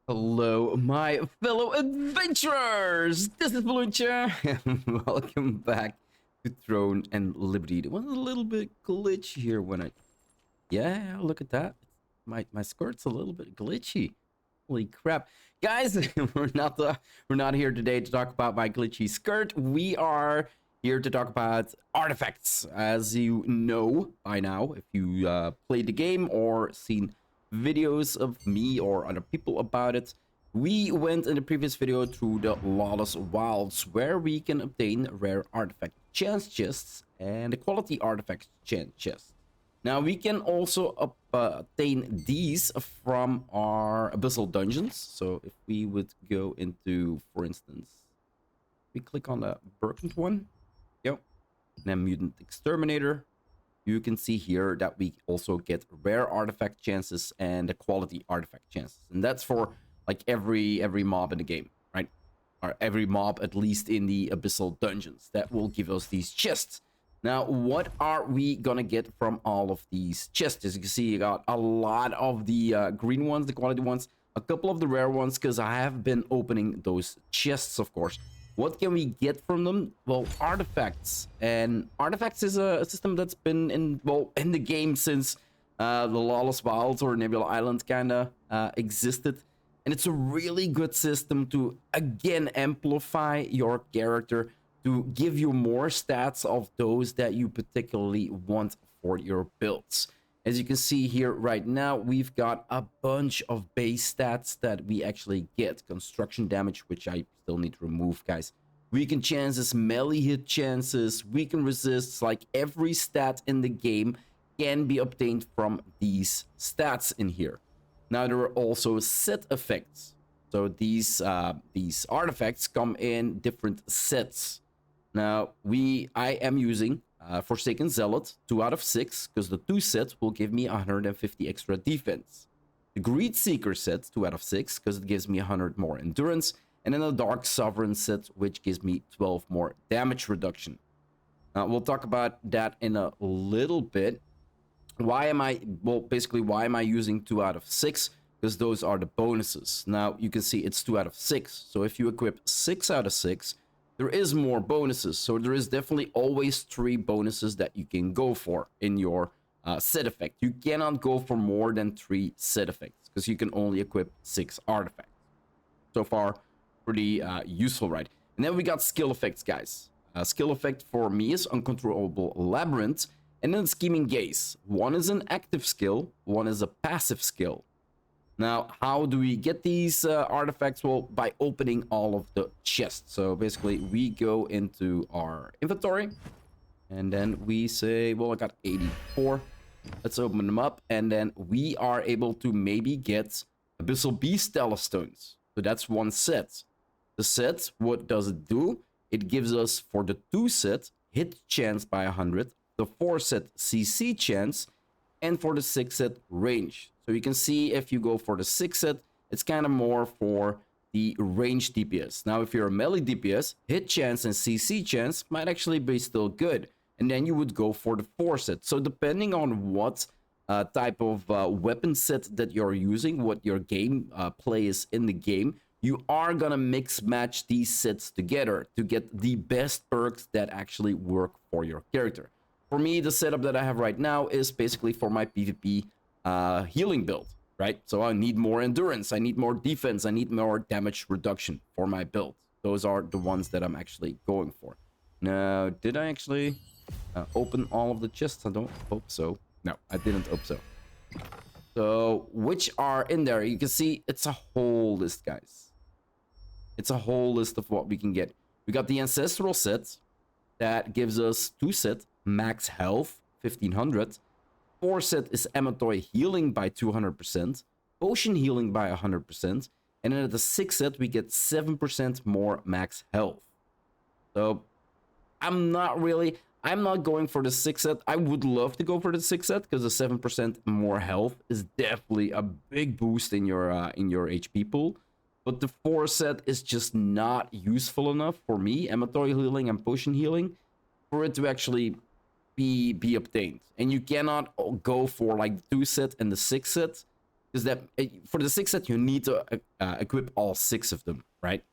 Hello, my fellow adventurers! This is Mloentje, and welcome back to Throne and Liberty. It was a little bit glitchy here when I... Yeah, look at that. My skirt's a little bit glitchy. Holy crap. Guys, we're not here today to talk about my glitchy skirt. We are here to talk about artifacts. As you know by now, if you played the game or seen videos of me or other people about it, we went in the previous video through the Lawless Wilds, where we can obtain rare artifact chance chests and the quality artifact chance chests. Now we can also obtain these from our abyssal dungeons. So if we would go into, for instance, we click on the Burkent one, yep, and then Mutant Exterminator, you can see here that we also get rare artifact chances and the quality artifact chances. And that's for like every mob in the game, right? Or every mob, at least in the abyssal dungeons. That will give us these chests. Now, what are we gonna get from all of these chests? As you can see, you got a lot of the green ones, the quality ones, a couple of the rare ones, because I have been opening those chests, of course. What can we get from them? Well, artifacts. And artifacts is a system that's been in the game since the Lawless Wilds or Nebula Island kind of existed. And it's a really good system to, again, amplify your character, to give you more stats of those that you particularly want for your builds. As you can see here right now, we've got a bunch of base stats that we actually get. Construction damage, which I still need to remove, guys. Weaken chances, melee hit chances, weaken resists, like every stat in the game can be obtained from these stats in here. Now there are also set effects. So these artifacts come in different sets. Now, I am using Forsaken Zealot, 2 out of 6, because the 2 set will give me 150 extra defense. The Greed Seeker set, 2 out of 6, because it gives me 100 more endurance. And then the Dark Sovereign set, which gives me 12 more damage reduction. Now, we'll talk about that in a little bit. Why am I using 2 out of 6? Because those are the bonuses. Now, you can see it's 2 out of 6. So if you equip 6 out of 6, there is more bonuses. So there is definitely always 3 bonuses that you can go for in your set effect. You cannot go for more than 3 set effects because you can only equip 6 artifacts. So far, pretty useful, right? And then we got skill effects, guys. Skill effect for me is Uncontrollable Labyrinth and then Scheming Gaze. One is an active skill, one is a passive skill. Now, how do we get these artifacts? Well, by opening all of the chests. So basically, we go into our inventory, and then we say, well, I got 84. Let's open them up, and then we are able to maybe get Abyssal Beast Solarstones. So that's one set. The set, what does it do? It gives us, for the 2 set, hit chance by 100, the 4 set CC chance, and for the 6 set range. So you can see if you go for the 6 set, it's kind of more for the range DPS. Now, if you're a melee DPS, hit chance and CC chance might actually be still good. And then you would go for the 4 set. So depending on what type of weapon set that you're using, what your game play is in the game, you are gonna mix match these sets together to get the best perks that actually work for your character. For me, the setup that I have right now is basically for my PvP healing build, right? So I need more endurance, I need more defense, I need more damage reduction for my build. Those are the ones that I'm actually going for. Now, did I actually open all of the chests? I don't hope so. No, I didn't hope so. So, which are in there? You can see it's a whole list, guys. It's a whole list of what we can get. We got the Ancestral set that gives us 2 set, max health, 1500. 4 set is Amatory Healing by 200%, Potion Healing by 100%, and then at the 6 set we get 7% more max health. So I'm not going for the 6 set. I would love to go for the 6 set because the 7% more health is definitely a big boost in your HP pool. But the 4 set is just not useful enough for me, Amatory Healing and Potion Healing, for it to actually be obtained. And you cannot go for like the 2 set and the 6 set Because that for the 6 set, you need to equip all 6 of them, right?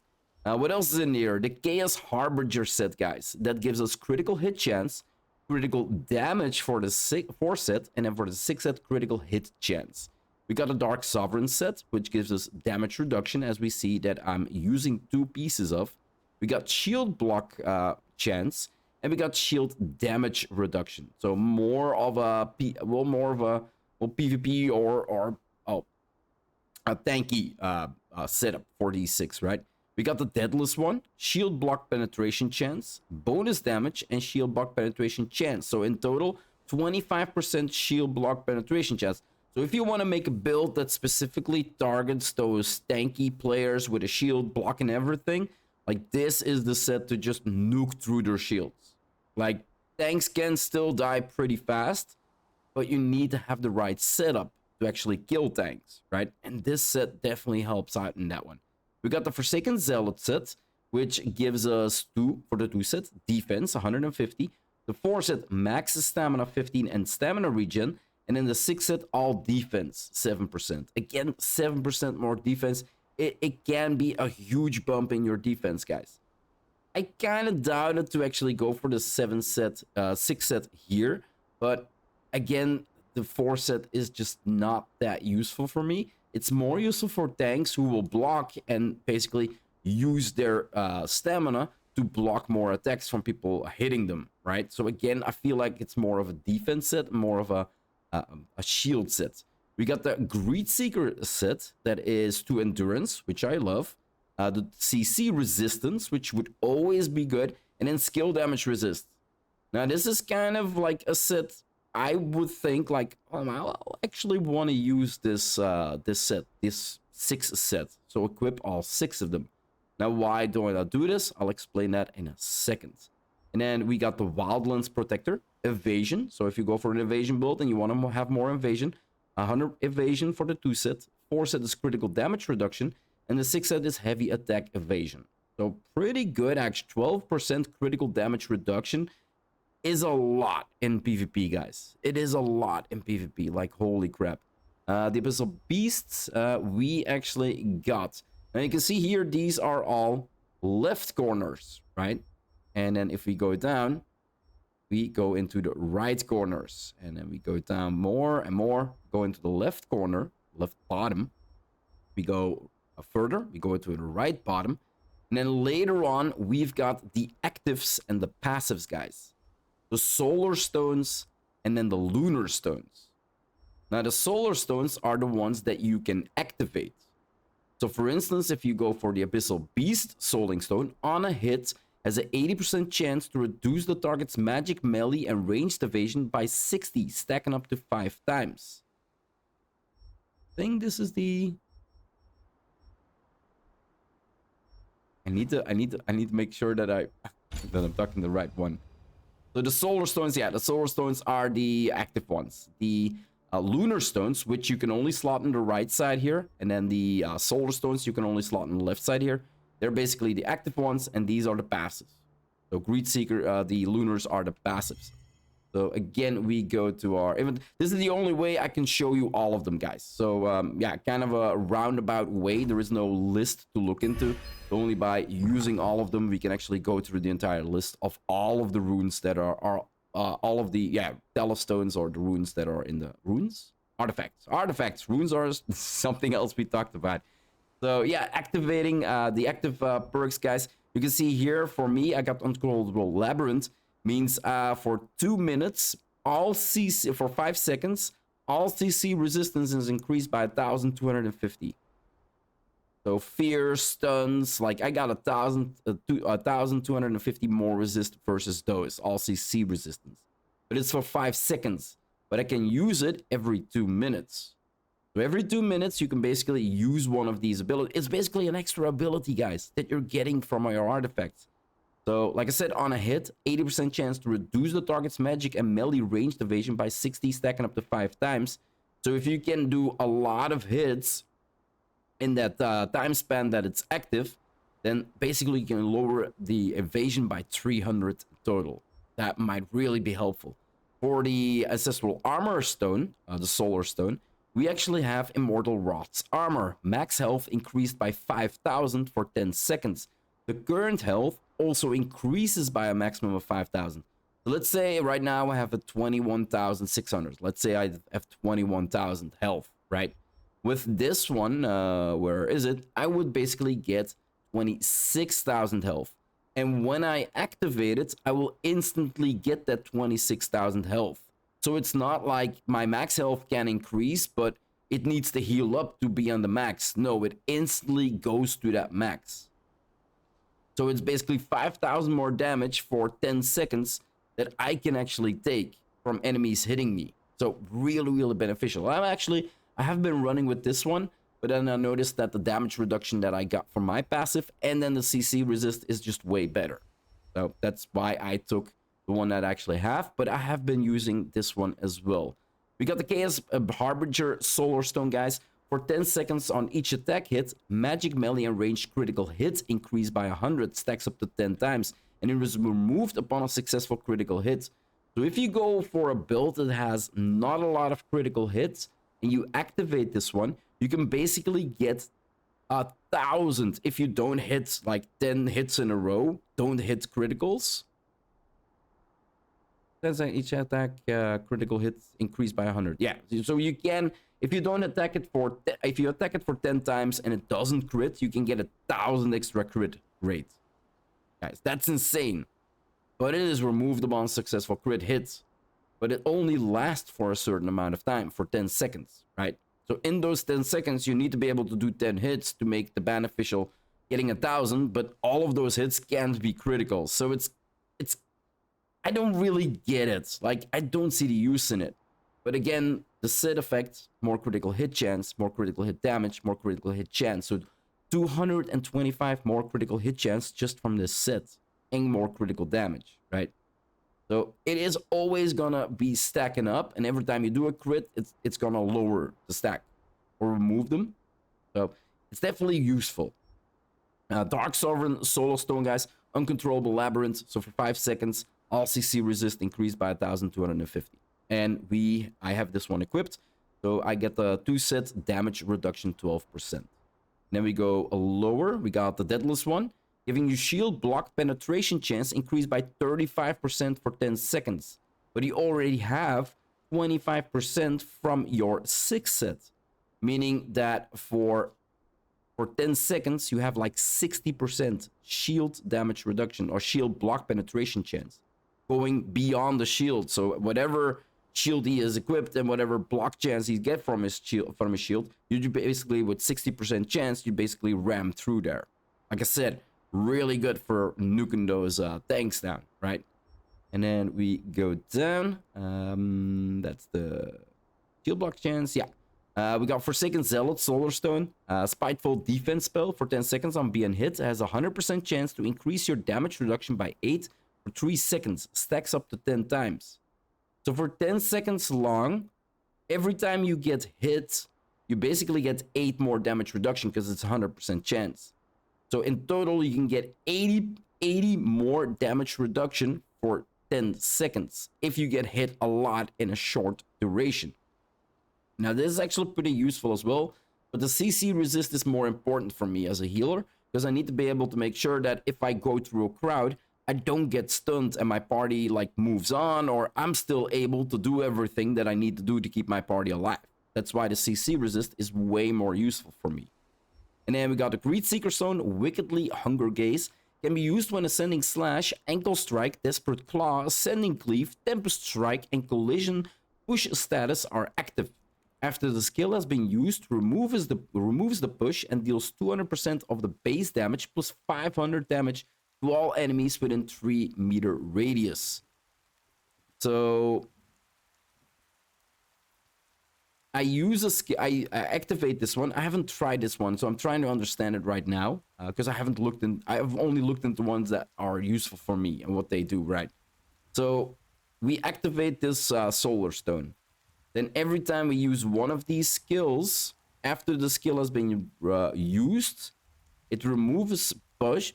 What else is in here? The Chaos Harbinger set, guys. That gives us critical hit chance, critical damage for the 4 set, and then for the 6 set, critical hit chance. We got a Dark Sovereign set, which gives us damage reduction, as we see that I'm using 2 pieces of. We got shield block chance, and we got shield damage reduction. So more of a PvP or a tanky setup for these 6, right? We got the Deadless one, shield block penetration chance, bonus damage, and shield block penetration chance. So in total, 25% shield block penetration chance. So if you want to make a build that specifically targets those tanky players with a shield block and everything, like this is the set to just nuke through their shields. Like tanks can still die pretty fast, but you need to have the right setup to actually kill tanks, right? And this set definitely helps out in that one. We got the Forsaken Zealot set, which gives us 2 for the 2 set, defense 150. The 4 set, max stamina 15 and stamina regen. And then the 6 set, all defense 7%. Again, 7% more defense. It can be a huge bump in your defense, guys. I kind of doubted to actually go for the 6 set here. But again, the 4 set is just not that useful for me. It's more useful for tanks who will block and basically use their stamina to block more attacks from people hitting them, right? So again, I feel like it's more of a defense set, more of a shield set. We got the Greed Seeker set that is to endurance, which I love. The CC resistance, which would always be good, and then skill damage resist. Now this is kind of like a set I would think like, oh, I'll actually want to use this this 6 set. So equip all 6 of them. Now, why do I not do this? I'll explain that in a second. And then we got the Wildlands Protector, evasion. So if you go for an evasion build and you want to have more evasion, 100 evasion for the 2 set. 4 set is critical damage reduction, and the 6 set is heavy attack evasion. So pretty good, actually. 12% critical damage reduction is a lot in PvP, guys. It is a lot in PvP, like holy crap. The Abyssal Beasts, we actually got. Now you can see here, these are all left corners, right? And then if we go down, we go into the right corners. And then we go down more and more, go into the left corner, left bottom. We go further, we go into the right bottom. And then later on, we've got the actives and the passives, guys. The solar stones, and then the lunar stones. Now, the solar stones are the ones that you can activate. So, for instance, if you go for the Abyssal Beast Soling Stone, on a hit, has an 80% chance to reduce the target's magic, melee, and ranged evasion by 60, stacking up to 5 times. I think this is the... I need to make sure that I'm talking the right one. So the solar stones, yeah, the solar stones are the active ones. The lunar stones, which you can only slot on the right side here, and then the solar stones you can only slot on the left side here. They're basically the active ones, and these are the passives. So Greed Seeker, the lunars are the passives. So again, we go to our event. This is the only way I can show you all of them, guys. So yeah, kind of a roundabout way. There is no list to look into. Only by using all of them, we can actually go through the entire list of all of the runes that are all of the, yeah, telestones, or the runes that are in the runes? Artifacts. Runes are something else we talked about. So yeah, activating the active perks, guys. You can see here, for me, I got Uncontrollable Labyrinth. Means for 2 minutes, all CC, for 5 seconds, all CC resistance is increased by 1,250. So fear, stuns, like I got 1,250 more resist versus those, all CC resistance. But it's for 5 seconds. But I can use it every 2 minutes. So every 2 minutes, you can basically use one of these abilities. It's basically an extra ability, guys, that you're getting from your artifacts. So, like I said, on a hit, 80% chance to reduce the target's magic and melee ranged evasion by 60, stacking up to 5 times. So if you can do a lot of hits in that time span that it's active, then basically you can lower the evasion by 300 total. That might really be helpful. For the Ancestral Armor Stone, the Solar Stone, we actually have Immortal Wrath's armor. Max health increased by 5,000 for 10 seconds. The current health also increases by a maximum of 5,000. So let's say right now I have a 21,600. Let's say I have 21,000 health, right? With this one, where is it? I would basically get 26,000 health. And when I activate it, I will instantly get that 26,000 health. So it's not like my max health can increase, but it needs to heal up to be on the max. No, it instantly goes to that max. So it's basically 5,000 more damage for 10 seconds that I can actually take from enemies hitting me. So really, really beneficial. I have been running with this one, but then I noticed that the damage reduction that I got from my passive and then the CC resist is just way better. So that's why I took the one that I actually have, but I have been using this one as well. We got the Chaos Harbinger Solarstone, guys. For 10 seconds on each attack hit, magic melee and ranged critical hits increase by 100, stacks up to 10 times, and it is removed upon a successful critical hit. So if you go for a build that has not a lot of critical hits, and you activate this one, you can basically get 1,000 if you don't hit like 10 hits in a row, don't hit criticals. That's each attack critical hits increased by 100. Yeah, so you can, if you don't attack it for, if you attack it for 10 times and it doesn't crit, you can get 1,000 extra crit rate. Guys, that's insane. But it is removed upon successful crit hits. But it only lasts for a certain amount of time, for 10 seconds, right? So in those 10 seconds, you need to be able to do 10 hits to make the beneficial getting 1,000, but all of those hits can't be critical. So it's I don't really get it. Like, I don't see the use in it. But again, the set effect, more critical hit chance, more critical hit damage, more critical hit chance. So 225 more critical hit chance just from this set and more critical damage, right? So it is always gonna be stacking up, and every time you do a crit, it's gonna lower the stack or remove them. So it's definitely useful. Dark Sovereign Solarstone, guys, Uncontrollable Labyrinth. So for 5 seconds, all CC resist increased by 1,250. And I have this one equipped, so I get the 2-set damage reduction 12%. Then we go lower, we got the Deadless one, giving you shield block penetration chance increased by 35% for 10 seconds. But you already have 25% from your 6th set, meaning that for 10 seconds, you have like 60% shield damage reduction or shield block penetration chance, going beyond the shield. So whatever shield he is equipped and whatever block chance he get from his shield, you basically, with 60% chance, you basically ram through there. Like I said, really good for nuking those tanks down, right? And then we go down. That's the shield block chance. Yeah. We got Forsaken Zealot Solarstone, Spiteful Defense spell for 10 seconds on being hit. It has a 100% chance to increase your damage reduction by 8 for 3 seconds. Stacks up to 10 times. So for 10 seconds long, every time you get hit, you basically get 8 more damage reduction because it's a 100% chance. So in total, you can get 80 more damage reduction for 10 seconds if you get hit a lot in a short duration. Now, this is actually pretty useful as well, but the CC resist is more important for me as a healer, because I need to be able to make sure that if I go through a crowd, I don't get stunned and my party like moves on, or I'm still able to do everything that I need to do to keep my party alive. That's why the CC resist is way more useful for me. And then we got the Greed Seeker Stone, Wickedly Hunger Gaze. Can be used when Ascending Slash, Ankle Strike, Desperate Claw, Ascending Cleave, Tempest Strike, and Collision push status are active. After the skill has been used, removes the push and deals 200% of the base damage plus 500 damage to all enemies within 3 meter radius. So I use a skill. I activate this one. I haven't tried this one, so I'm trying to understand it right now because I have only looked into ones that are useful for me and what they do, right? So we activate this Solar Stone. Then every time we use one of these skills, after the skill has been used, it removes push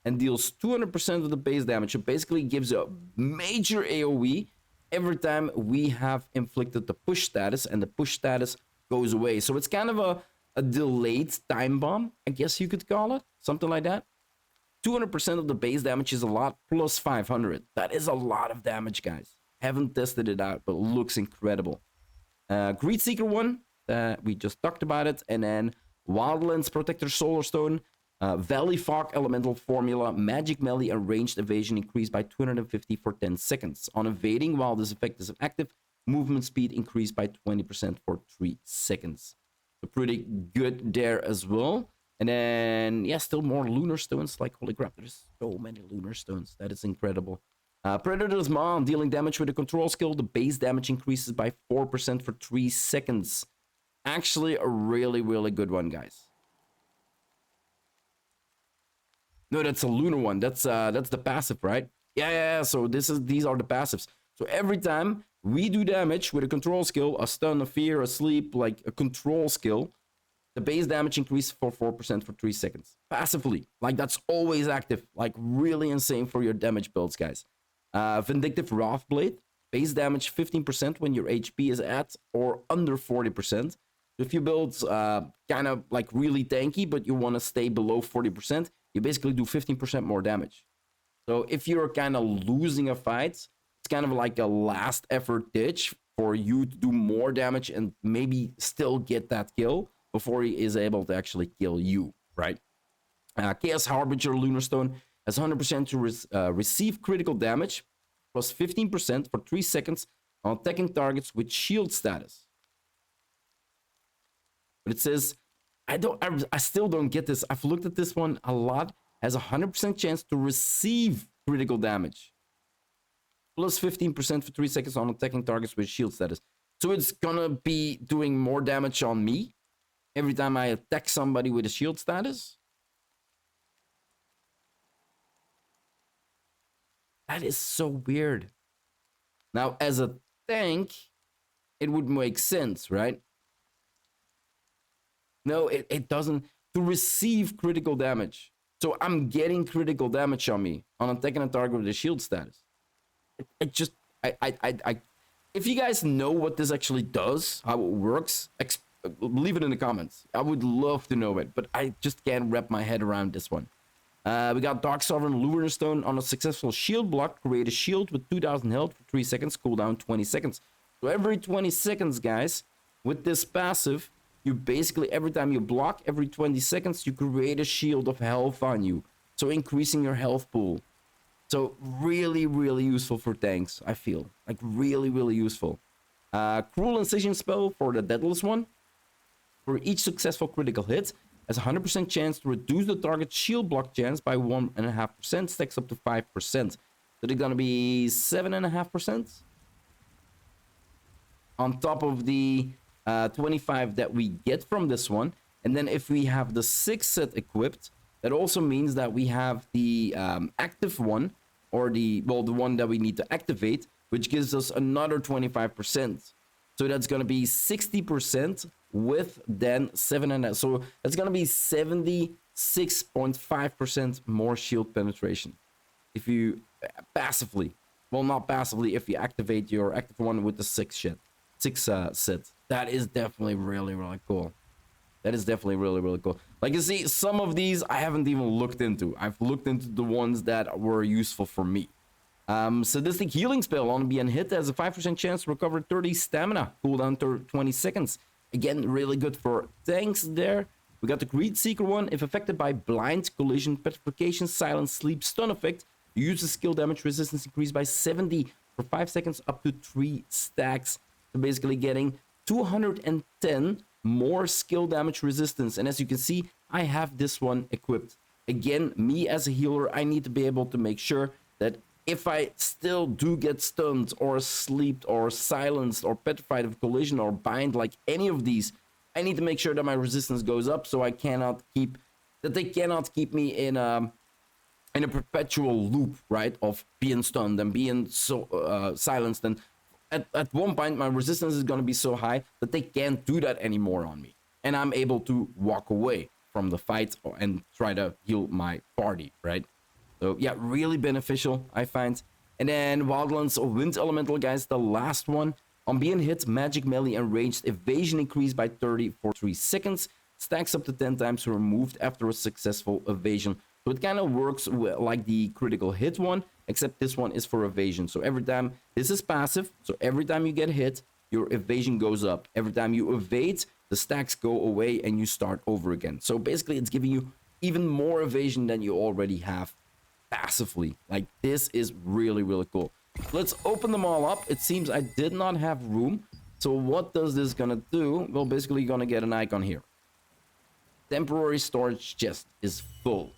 and deals 200% of the base damage. It basically gives a major AoE every time we have inflicted the push status, and the push status goes away. So it's kind of a delayed time bomb, I guess you could call it, something like that. 200% of the base damage is a lot, plus 500. That is a lot of damage, guys. Haven't tested it out, but looks incredible. Greed Seeker one, we just talked about it. And then Wildlands Protector Solarstone, Valley Fog Elemental Formula, Magic Melee and Ranged Evasion increased by 250 for 10 seconds. On evading while this effect is active, movement speed increased by 20% for 3 seconds. So pretty good there as well. And then, yeah, still more lunar stones. Like, holy crap, there's so many lunar stones. That is incredible. Predator's Maw, dealing damage with a control skill. The base damage increases by 4% for 3 seconds. Actually, a really, really good one, guys. No, that's a lunar one. That's the passive, right? Yeah. So these are the passives. So every time we do damage with a control skill, a stun, a fear, a sleep, like a control skill, the base damage increases for 4% for 3 seconds. Passively. Like, that's always active. Like, really insane for your damage builds, guys. Vindictive Wrathblade. Base damage 15% when your HP is at or under 40%. If you build kind of like really tanky, but you want to stay below 40%, you basically do 15% more damage. So if you're kind of losing a fight, it's kind of like a last effort ditch for you to do more damage and maybe still get that kill before he is able to actually kill you, right? Chaos Harbinger Lunarstone has 100% to receive critical damage, plus 15% for 3 seconds on attacking targets with shield status. But it says, I still don't get this. I've looked at this one a lot. Has a 100% chance to receive critical damage, plus 15% for 3 seconds on attacking targets with shield status. So it's gonna be doing more damage on me every time I attack somebody with a shield status. That is so weird. Now, as a tank, it would make sense, right? No, it doesn't. To receive critical damage. So I'm getting critical damage on me on attacking a target with a shield status. It just, if you guys know what this actually does, how it works, leave it in the comments. I would love to know it, but I just can't wrap my head around this one. We got Dark Sovereign Lunarstone. On a successful shield block, create a shield with 2000 health for 3 seconds, cooldown 20 seconds. So every 20 seconds, guys, with this passive, you basically, every time you block, every 20 seconds, you create a shield of health on you. So increasing your health pool. So really, really useful for tanks, I feel. Like, really, really useful. Cruel Incision spell for the Deadless one. For each successful critical hit, has a 100% chance to reduce the target's shield block chance by 1.5%, stacks up to 5%. So they're gonna be 7.5%. On top of the 25 that we get from this one. And then if we have the 6 set equipped, that also means that we have the active one, or the one that we need to activate, which gives us another 25%. So that's going to be 60% with then 7.5. So that's going to be 76.5% more shield penetration. If you passively, well, not passively, if you activate your active one with the 6 set. That is definitely really, really cool. That is definitely really, really cool. Like, you see, some of these I haven't even looked into. I've looked into the ones that were useful for me. Sadistic Healing Spell on being hit has a 5% chance to recover 30 stamina, cooldown to 20 seconds. Again, really good for tanks there. We got the Greed Seeker one. If affected by blind, collision, petrification, silence, sleep, stun effect, you use the skill damage resistance increased by 70 for 5 seconds up to 3 stacks. So basically getting 210 more skill damage resistance. And as you can see, I have this one equipped. Again, me as a healer, I need to be able to make sure that if I still do get stunned or sleeped or silenced or petrified of collision or bind, like any of these, I need to make sure that my resistance goes up, so they cannot keep me in a perpetual loop, right, of being stunned and being so silenced. And at one point, my resistance is going to be so high that they can't do that anymore on me. And I'm able to walk away from the fight and try to heal my party, right? So, yeah, really beneficial, I find. And then Wildlands Wind Elemental, guys, the last one. On being hit, magic, melee, and ranged evasion increased by 30 for 3 seconds. Stacks up to 10 times removed after a successful evasion. So it kind of works like the critical hit one, except this one is for evasion. So every time, this is passive, so every time you get hit, your evasion goes up. Every time you evade, the stacks go away and you start over again. So basically, it's giving you even more evasion than you already have passively. Like, this is really, really cool. Let's open them all up. It seems I did not have room. So what does this gonna do? Well, basically, you're gonna get an icon here. Temporary storage chest is full.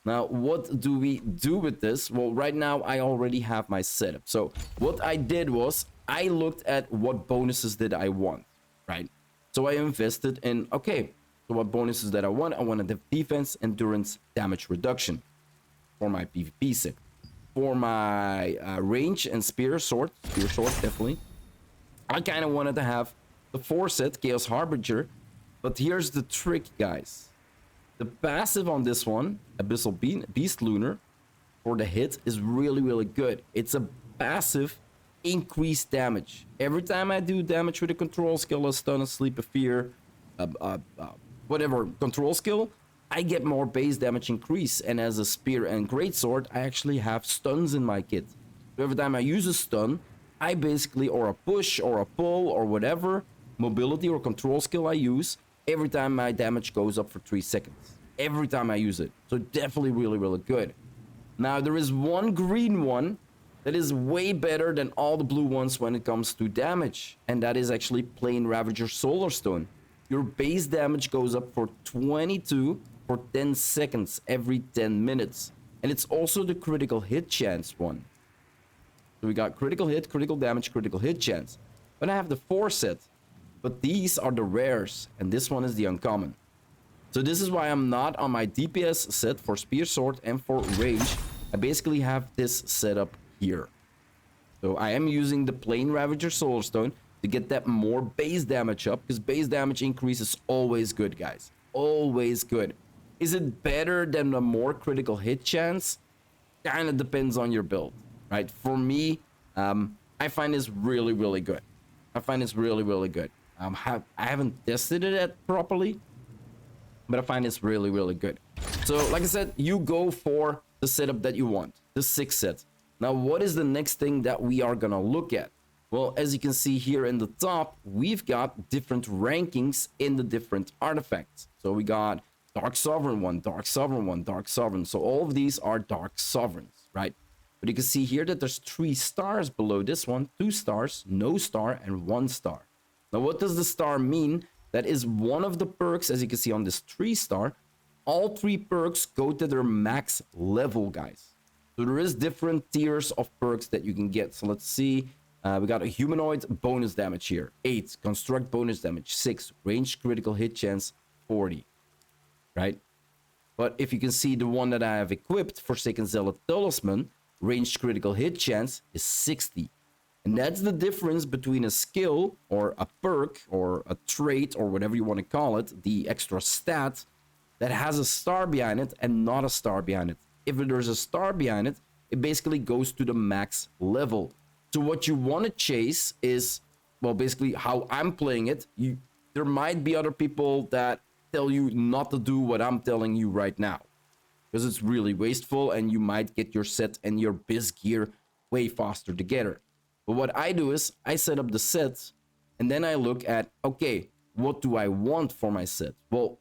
Now, what do we do with this? Well, right now, I already have my setup. So what I did was, I looked at what bonuses did I want, right? So I invested in, okay, so what bonuses that I want? I wanted the defense, endurance, damage reduction for my PvP set. For my range and spear sword, definitely. I kind of wanted to have the 4 set, Chaos Harbinger. But here's the trick, guys. The passive on this one, Abyssal Beast Lunar, for the hit is really, really good. It's a passive increased damage. Every time I do damage with a control skill, a stun, a sleep, a fear, whatever control skill, I get more base damage increase. And as a spear and greatsword, I actually have stuns in my kit. So every time I use a stun, I basically, or a push or a pull or whatever mobility or control skill I use, every time my damage goes up for 3 seconds. Every time I use it. So definitely really, really good. Now there is one green one that is way better than all the blue ones when it comes to damage. And that is actually Plain Ravager Solarstone. Your base damage goes up for 22 for 10 seconds every 10 minutes. And it's also the critical hit chance one. So we got critical hit, critical damage, critical hit chance. But I have the 4 set. But these are the rares. And this one is the uncommon. So this is why I'm not on my DPS set for spear sword and for range. I basically have this set up here. So I am using the Plain Ravager Solarstone to get that more base damage up. Because base damage increase is always good, guys. Always good. Is it better than the more critical hit chance? Kind of depends on your build, right? For me, I find this really, really good. I find this really, really good. I haven't tested it yet properly, but I find this really, really good. So, like I said, you go for the setup that you want, the 6 set. Now, what is the next thing that we are gonna look at? Well, as you can see here in the top, we've got different rankings in the different artifacts. So we got Dark Sovereign 1, Dark Sovereign 1, Dark Sovereign. So all of these are Dark Sovereigns, right? But you can see here that there's 3 stars below this one, 2 stars, no star, and 1 star. Now, what does the star mean? That is one of the perks, as you can see on this 3 star. All 3 perks go to their max level, guys. So there is different tiers of perks that you can get. So let's see. We got a humanoid bonus damage here. 8, construct bonus damage. 6, range critical hit chance. 40. Right? But if you can see the one that I have equipped, Forsaken Zealot Talisman, ranged critical hit chance is 60. And that's the difference between a skill or a perk or a trait or whatever you want to call it, the extra stat that has a star behind it and not a star behind it. If there's a star behind it, it basically goes to the max level. So what you want to chase is, well, basically how I'm playing it. There might be other people that tell you not to do what I'm telling you right now, because it's really wasteful and you might get your set and your biz gear way faster together. But what I do is I set up the set and then I look at, okay, what do I want for my set? Well,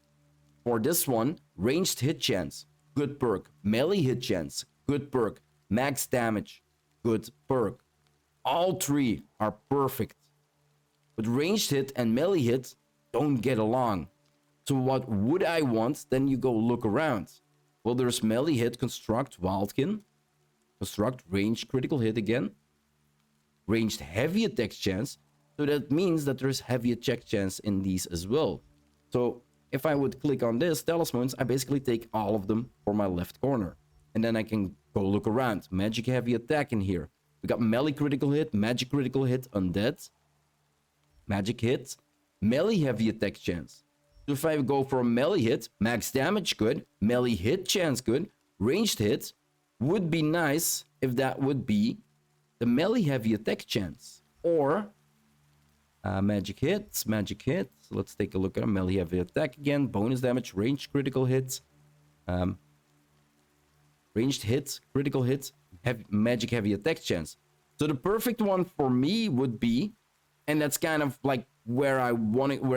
for this one, ranged hit chance, good perk. Melee hit chance, good perk. Max damage, good perk. All 3 are perfect. But ranged hit and melee hit don't get along. So what would I want? Then you go look around. Well, there's melee hit, construct, wildkin. Construct, range, critical hit again. Ranged heavy attack chance. So that means that there's heavy attack chance in these as well. So if I would click on this, talismans, I basically take all of them for my left corner. And then I can go look around. Magic heavy attack in here. We got melee critical hit, magic critical hit, undead. Magic hit, melee heavy attack chance. So if I go for a melee hit, max damage good, melee hit chance good, ranged hit would be nice if that would be the melee heavy attack chance, or magic hits, magic hits. Let's take a look at a melee heavy attack again. Bonus damage, ranged critical hits, ranged hits, critical hits, magic heavy attack chance. So the perfect one for me would be, and that's kind of like where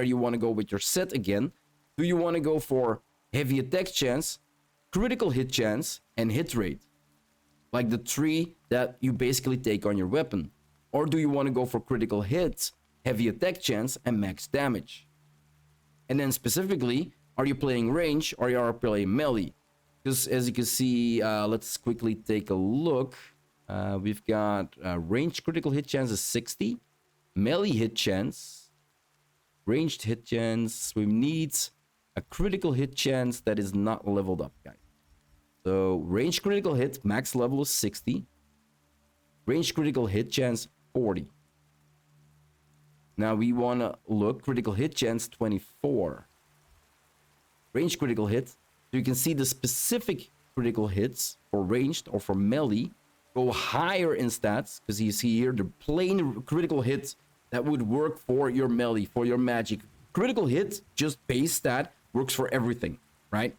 you want to go with your set again. Do you want to go for heavy attack chance, critical hit chance, and hit rate? Like the three that you basically take on your weapon. Or do you want to go for critical hits, heavy attack chance, and max damage? And then specifically, are you playing range or are you playing melee? Because as you can see, let's quickly take a look. We've got range critical hit chance is 60. Melee hit chance. Ranged hit chance. We need a critical hit chance that is not leveled up, guys. So range critical hit, max level is 60. Range critical hit chance, 40. Now we want to look critical hit chance, 24. Range critical hit. So you can see the specific critical hits for ranged or for melee go higher in stats, because you see here the plain critical hits that would work for your melee, for your magic. Critical hit, just base stat, works for everything, right?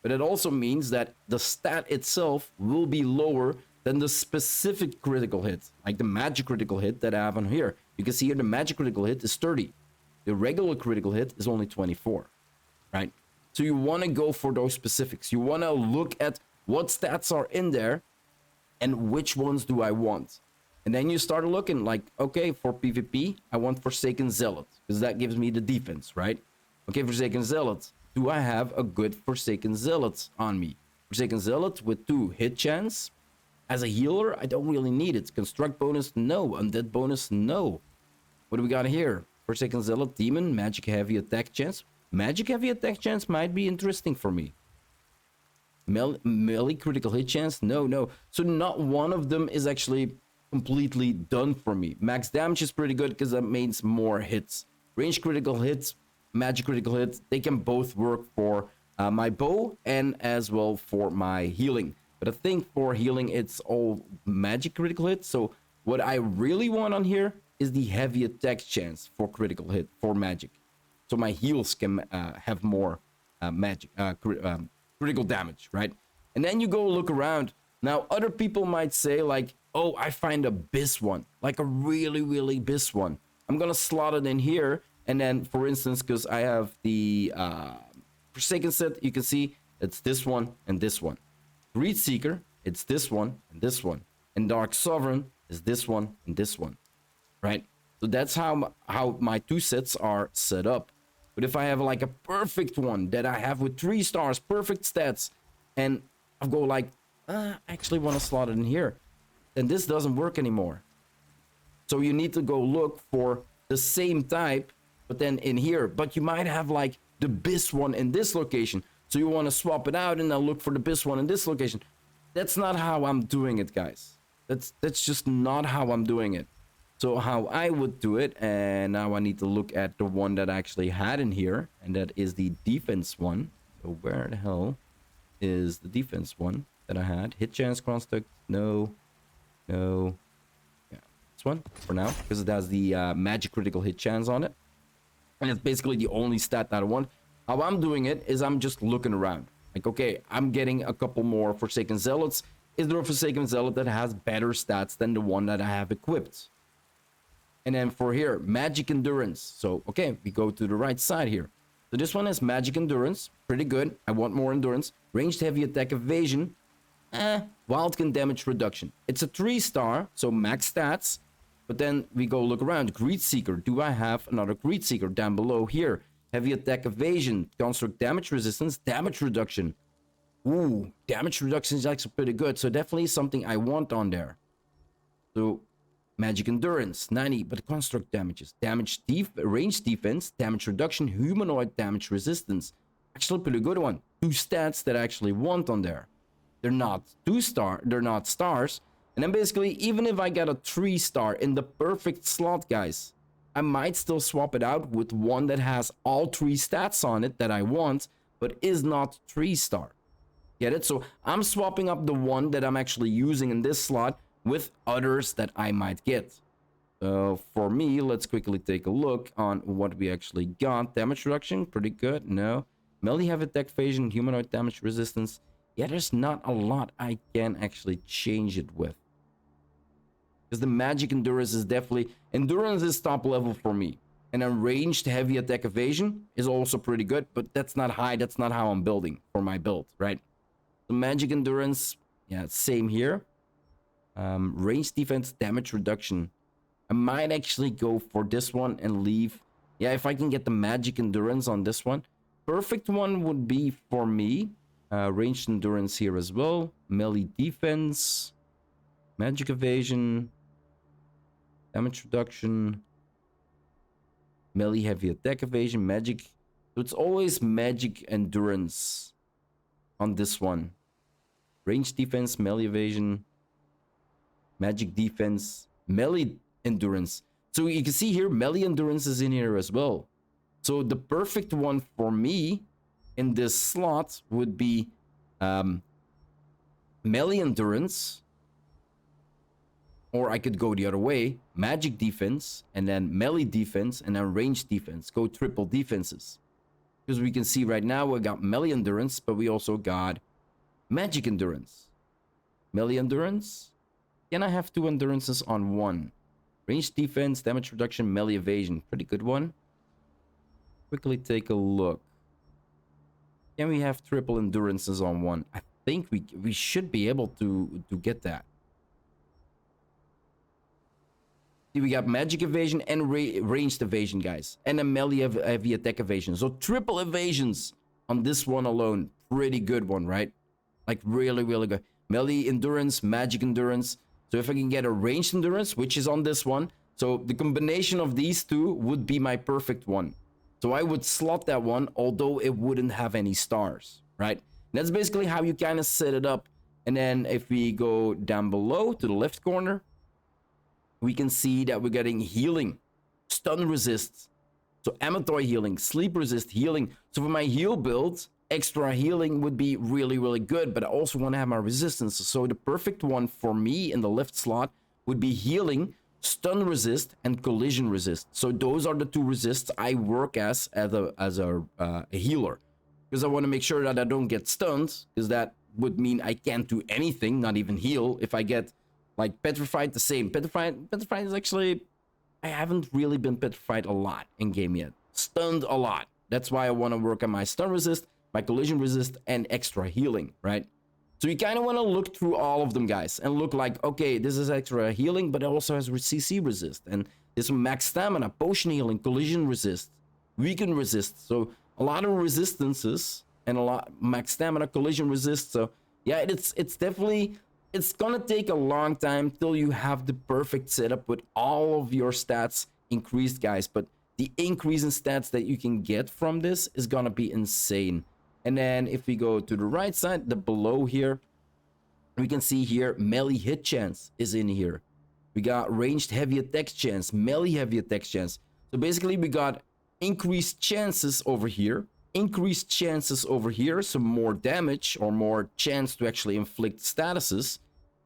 But it also means that the stat itself will be lower than the specific critical hit, like the magic critical hit that I have on here. You can see here the magic critical hit is 30. The regular critical hit is only 24, right? So you want to go for those specifics. You want to look at what stats are in there and which ones do I want. And then you start looking like, okay, for PvP, I want Forsaken Zealot, because that gives me the defense, right? Okay, Forsaken Zealot. Do I have a good Forsaken Zealot on me? Forsaken Zealot with 2 hit chance. As a healer, I don't really need it. Construct bonus, no. Undead bonus, no. What do we got here? Forsaken Zealot, Demon, magic heavy attack chance. Magic heavy attack chance might be interesting for me. Melee critical hit chance, no. So not one of them is actually completely done for me. Max damage is pretty good because that means more hits. Range critical hits, magic critical hits, they can both work for my bow and as well for my healing. But I think for healing, it's all magic critical hits. So what I really want on here is the heavy attack chance for critical hit, for magic. So my heals can have more critical damage, right? And then you go look around. Now, other people might say like, oh, I find a Abyss one, like a really Abyss one. I'm going to slot it in here. And then, for instance, because I have the Forsaken set, you can see it's this one and this one. Greed Seeker, it's this one and this one. And Dark Sovereign is this one and this one, right? So that's how my 2 sets are set up. But if I have like a perfect one that I have with 3 stars, perfect stats, and I'll go like, I actually want to slot it in here, then this doesn't work anymore. So you need to go look for the same type, but then in here. But you might have like the Abyss one in this location. So you want to swap it out and then look for the Abyss one in this location. That's not how I'm doing it, guys. That's just not how I'm doing it. So how I would do it, and now I need to look at the one that I actually had in here, and that is the defense one. So where the hell is the defense one that I had? Hit chance construct, no. Yeah, this one for now, because it has the magic critical hit chance on it. And it's basically the only stat that I want. How I'm doing it is I'm just looking around. Like, okay, I'm getting a couple more Forsaken Zealots. Is there a Forsaken Zealot that has better stats than the one that I have equipped? And then for here, Magic Endurance. So, okay, we go to the right side here. So this one is Magic Endurance. Pretty good. I want more Endurance. Ranged Heavy Attack Evasion. Wildkin Damage Reduction. It's a 3-star, so max stats. But then we go look around. Greed Seeker. Do I have another Greed Seeker down below here? Heavy Attack Evasion. Construct Damage Resistance. Damage Reduction. Ooh, Damage Reduction is actually pretty good. So definitely something I want on there. So Magic Endurance, 90, but construct damages. Range defense, damage reduction, humanoid damage resistance. Actually pretty good one. 2 stats that I actually want on there. They're not they're not stars. And then basically, even if I get a 3-star in the perfect slot, guys, I might still swap it out with one that has all 3 stats on it that I want, but is not 3-star. Get it? So I'm swapping up the one that I'm actually using in this slot with others that I might get. So for me, let's quickly take a look on what we actually got. Damage reduction, pretty good. No. Melee have attack evasion, humanoid damage resistance. Yeah, there's not a lot I can actually change it with. Because the magic endurance is definitely... Endurance is top level for me. And then ranged heavy attack evasion is also pretty good. But that's not high. That's not how I'm building for my build, right? The magic endurance, yeah, same here. Range defense, damage reduction. I might actually go for this one and leave. Yeah, if I can get the magic endurance on this one. Perfect one would be for me. Ranged endurance here as well. Melee defense. Magic evasion. Damage reduction. Melee heavy attack evasion. Magic. So it's always magic endurance on this one. Range defense, melee evasion. Magic defense. Melee endurance. So you can see here, melee endurance is in here as well. So the perfect one for me in this slot would be melee endurance. Or I could go the other way. Magic defense, and then melee defense, and then range defense. Go triple defenses. Because we can see right now we got melee endurance, but we also got magic endurance. Melee endurance. Can I have 2 endurances on one? Range defense, damage reduction, melee evasion. Pretty good one. Quickly take a look. Can we have triple endurances on one? I think we should be able to get that. See, we got magic evasion and ranged evasion, guys. And a melee heavy attack evasion. So triple evasions on this one alone. Pretty good one, right? Like really, really good. Melee endurance, magic endurance. So if I can get a ranged endurance, which is on this one. So the combination of these two would be my perfect one. So I would slot that one, although it wouldn't have any stars, right? And that's basically how you kind of set it up. And then if we go down below to the left corner, we can see that we're getting healing, stun resist. So Amethyst healing, sleep resist healing. So for my heal build, extra healing would be really, really good, but I also want to have my resistance. So the perfect one for me in the left slot would be healing, stun resist, and collision resist. So those are the 2 resists I work as a healer. Because I want to make sure that I don't get stunned, because that would mean I can't do anything, not even heal. If I get like petrified, the same. Petrified is actually... I haven't really been petrified a lot in game yet. Stunned a lot. That's why I want to work on my stun resist, my collision resist, and extra healing, right? So you kind of want to look through all of them, guys, and look like, okay, this is extra healing, but it also has CC resist, and this max stamina, potion healing, collision resist, weaken resist. So a lot of resistances and a lot max stamina, collision resist. So yeah, it's definitely... It's gonna take a long time till you have the perfect setup with all of your stats increased, guys. But the increase in stats that you can get from this is gonna be insane. And then if we go to the right side, the below here, we can see here melee hit chance is in here. We got ranged heavy attack chance, melee heavy attack chance. So basically we got increased chances over here, increased chances over here, some more damage or more chance to actually inflict statuses.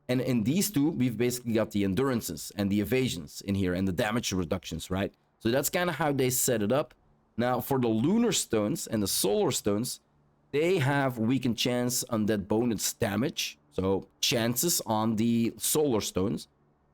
And in these two, we've basically got the endurances and the evasions in here and the damage reductions, right? So that's kind of how they set it up. Now for the lunar stones and the solar stones, they have weakened chance on that bonus damage. So chances on the solar stones.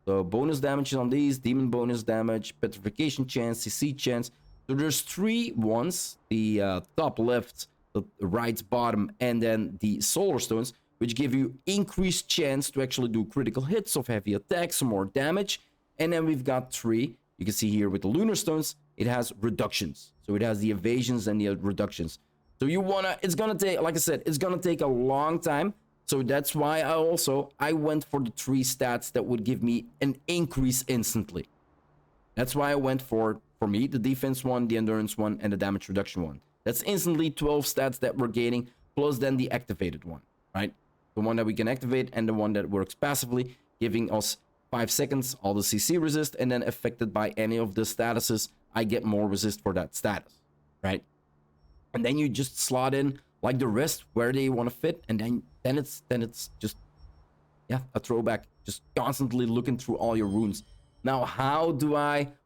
So bonus damage on these, demon bonus damage, petrification chance, CC chance. So there's 3 ones, the top left, the right bottom, and then the solar stones, which give you increased chance to actually do critical hits of heavy attacks, some more damage. And then we've got 3. You can see here with the lunar stones, it has reductions. So it has the evasions and the reductions. So you wanna, it's gonna take, like I said, it's gonna take a long time. So that's why I went for the 3 stats that would give me an increase instantly. That's why I went for me, the defense one, the endurance one, and the damage reduction one. That's instantly 12 stats that we're gaining, plus then the activated one, right? The one that we can activate and the one that works passively, giving us 5 seconds, all the CC resist, and then affected by any of the statuses, I get more resist for that status, right? And then you just slot in like the rest where they want to fit, and then it's just yeah, a throwback. Just constantly looking through all your runes. Now,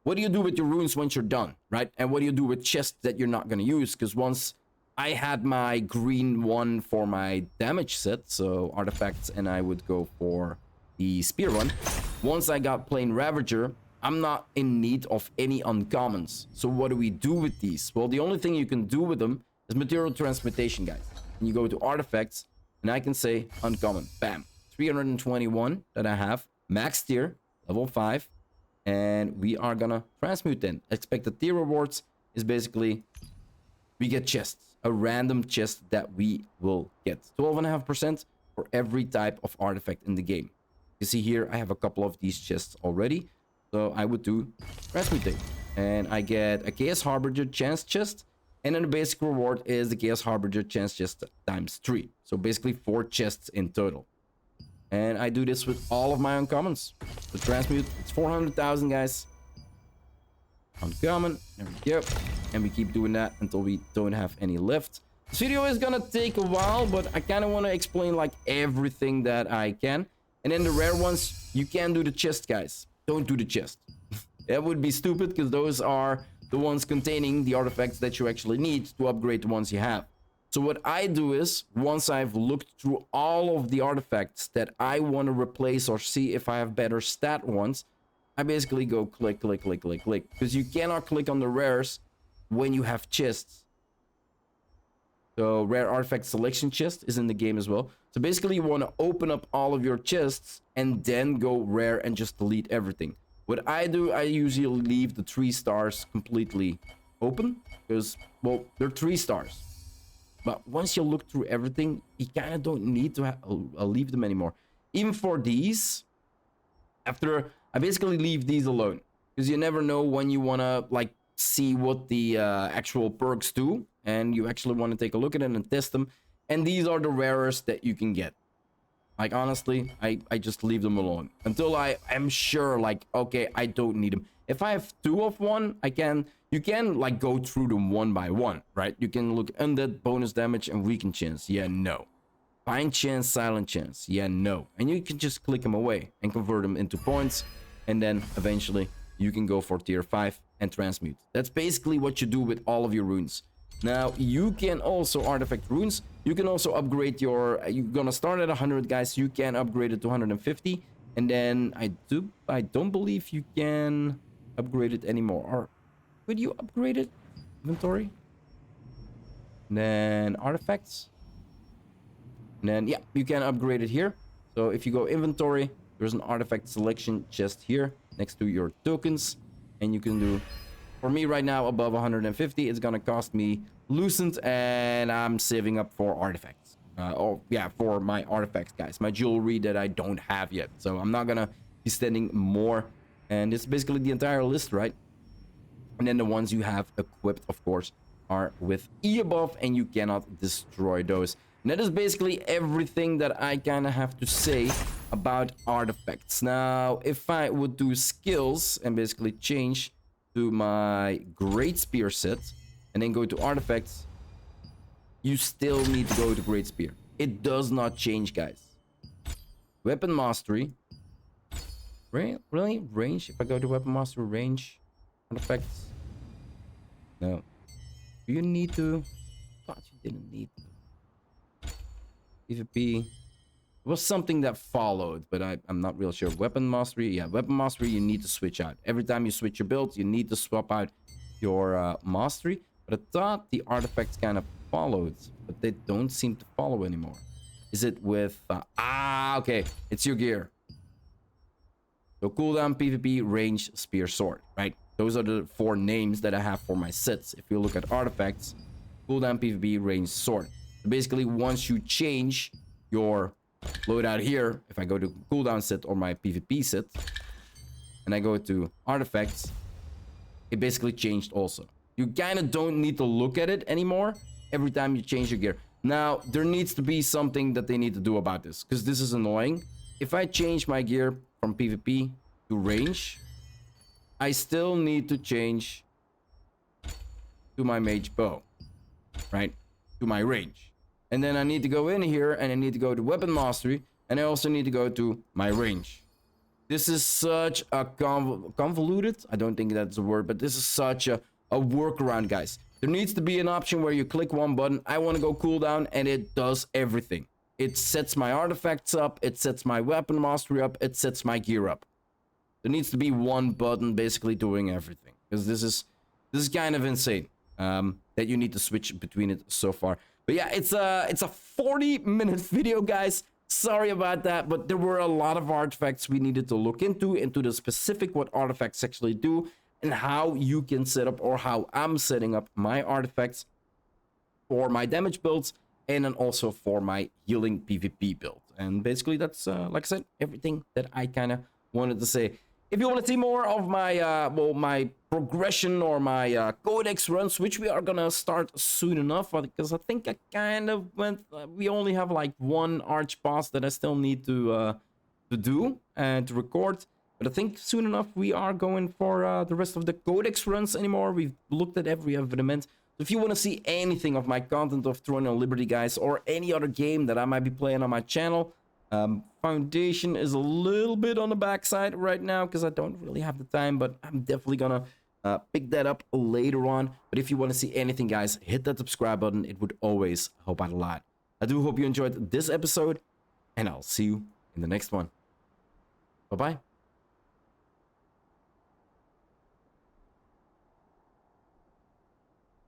what do you do with your runes once you're done, right? And what do you do with chests that you're not going to use? Because once I had my green one for my damage set, so artifacts, and I would go for the spear one. Once I got plain Ravager, I'm not in need of any uncommons. So what do we do with these? Well, the only thing you can do with them is material transmutation, guys. And you go to artifacts, and I can say uncommon. Bam. 321 that I have. Max tier, level 5. And we are gonna transmute then. Expected tier rewards is basically we get chests. A random chest that we will get. 12.5% for every type of artifact in the game. You see here, I have a couple of these chests already. So I would do Transmutate. And I get a Chaos Harbinger chance chest. And then the basic reward is the Chaos Harbinger chance chest times 3. So basically 4 chests in total. And I do this with all of my uncommons. The transmute, it's 400,000, guys. Uncommon, there we go. And we keep doing that until we don't have any left. This video is gonna take a while, but I kind of want to explain like everything that I can. And then the rare ones, you can do the chest, guys. Don't do the chest. That would be stupid, because those are the ones containing the artifacts that you actually need to upgrade the ones you have. So what I do is, once I've looked through all of the artifacts that I want to replace or see if I have better stat ones, I basically go click, click, click, click, click. Because you cannot click on the rares when you have chests. So rare artifact selection chest is in the game as well. So basically you want to open up all of your chests and then go rare and just delete everything. What I do, I usually leave the 3 stars completely open. Because, well, they're 3 stars. But once you look through everything, you kind of don't need to leave them anymore. Even for these, after I basically leave these alone, because you never know when you want to like see what the actual perks do, and you actually want to take a look at it and test them. And these are the rarest that you can get. Like honestly, I just leave them alone until I am sure like, okay, I don't need them. If I have 2 of one, you can like go through them one by one, right? You can look undead, bonus damage, and weaken chance. Yeah, no. Find chance, silent chance. Yeah, no. And you can just click them away and convert them into points. And then eventually you can go for tier 5 and transmute. That's basically what you do with all of your runes. Now, you can also artifact runes. You can also upgrade your... You're gonna start at 100, guys. You can upgrade it to 150. And then I don't believe you can upgrade it anymore. Or could you upgrade it? Inventory. And then artifacts. And then, yeah, you can upgrade it here. So if you go inventory, there's an artifact selection chest here next to your tokens. And you can do, for me right now, above 150, it's gonna cost me loosened, and I'm saving up for artifacts. For my artifacts, guys. My jewelry that I don't have yet. So I'm not gonna be spending more. And it's basically the entire list, right? And then the ones you have equipped, of course, are with E above, and you cannot destroy those. And that is basically everything that I kind of have to say about artifacts. Now, if I would do skills and basically change to my Great Spear set and then go to artifacts, you still need to go to Great Spear. It does not change, guys. Weapon Mastery. Really? Range? If I go to Weapon Mastery, range, artifacts. No. Do you need to? Thought you didn't need to. PvP. It was something that followed, but I'm not real sure. Weapon Mastery. Yeah, Weapon Mastery, you need to switch out. Every time you switch your build, you need to swap out your Mastery. But I thought the artifacts kind of followed, but they don't seem to follow anymore. Is it with... okay. It's your gear. So cooldown, PvP, range, spear, sword, right? Those are the 4 names that I have for my sets. If you look at artifacts, cooldown, PvP, range, sword. So basically, once you change your loadout here, if I go to cooldown set or my PvP set, and I go to artifacts, it basically changed also. You kind of don't need to look at it anymore every time you change your gear. Now, there needs to be something that they need to do about this, because this is annoying. If I change my gear from PvP to range, I still need to change to my mage bow, right? To my range. And then I need to go in here and I need to go to weapon mastery And I also need to go to my range. This is such a convoluted, I don't think that's a word, but this is such a workaround, guys. There needs to be an option where you click one button, I want to go cooldown, and it does everything. It sets my artifacts up, it sets my weapon mastery up, it sets my gear up. There needs to be one button basically doing everything, because this is kind of insane that you need to switch between it so far. But yeah, it's a 40-minute video, guys. Sorry about that, but there were a lot of artifacts we needed to look into the specific what artifacts actually do and how you can set up, or how I'm setting up my artifacts for my damage builds and then also for my healing PvP build. And basically that's like I said, everything that I kind of wanted to say. If you want to see more of my my progression or my codex runs, which we are gonna start soon enough, because I think I kind of went. We only have like one arch boss that I still need to do and to record. But I think soon enough we are going for the rest of the codex runs anymore. We've looked at every element. If you want to see anything of my content of Throne and Liberty, guys, or any other game that I might be playing on my channel. Foundation is a little bit on the backside right now because I don't really have the time, but I'm definitely gonna pick that up later on. But if you want to see anything, guys, hit that subscribe button. It would always help out a lot. I do hope you enjoyed this episode, and I'll see you in the next one. Bye-bye.